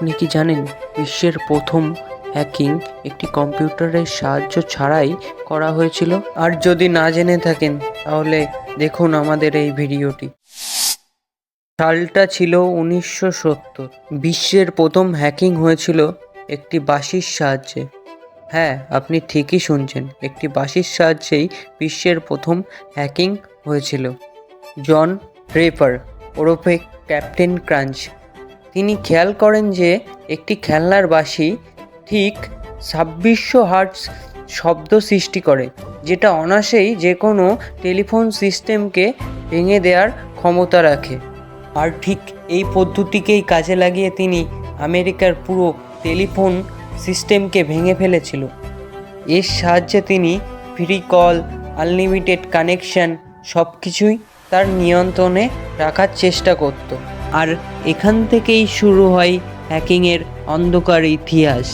আপনি কি জানেন বিশ্বের প্রথম হ্যাকিং একটি কম্পিউটারের সাহায্য ছাড়াই করা হয়েছিল? আর যদি না জেনে থাকেন তাহলে দেখুন আমাদের এই ভিডিওটি। সালটা ছিল 1970। বিশ্বের প্রথম হ্যাকিং হয়েছিল একটি বাঁশির সাহায্যে। হ্যাঁ, আপনি ঠিকই শুনছেন, একটি বাঁশির সাহায্যেই বিশ্বের প্রথম হ্যাকিং হয়েছিল। জন ড্রেপার ওরফে ক্যাপ্টেন ক্রাঞ্চ তিনি খেয়াল করেন যে একটি খেলনার বাঁশি ঠিক 2600 হার্টজ শব্দ সৃষ্টি করে, যেটা অনায়াসেই যে কোনো টেলিফোন সিস্টেমকে ভেঙে দেওয়ার ক্ষমতা রাখে। আর ঠিক এই পদ্ধতিকেই কাজে লাগিয়ে তিনি আমেরিকার পুরো টেলিফোন সিস্টেমকে ভেঙে ফেলেছিল। এর সাহায্যে তিনি ফ্রি কল, আনলিমিটেড কানেকশন সব কিছুই তার নিয়ন্ত্রণে রাখার চেষ্টা করত। আর এখান থেকেই শুরু হয় হ্যাকিংয়ের অন্ধকার ইতিহাস।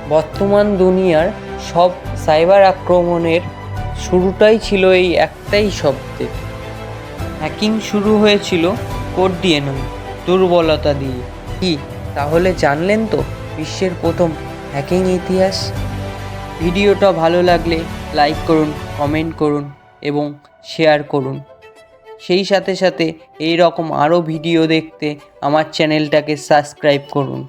বর্তমান দুনিয়ার সব সাইবার আক্রমণের শুরুটাই ছিল এই একটাই শব্দে। হ্যাকিং শুরু হয়েছিল কোড দিয়ে নয়, দুর্বলতা দিয়ে। কি তাহলে জানলেন তো বিশ্বের প্রথম হ্যাকিং ইতিহাস? ভিডিওটা ভালো লাগলে লাইক করুন, কমেন্ট করুন এবং শেয়ার করুন। সেই সাথে সাথে এই রকম আরও ভিডিও দেখতে আমার চ্যানেলটাকে সাবস্ক্রাইব করুন।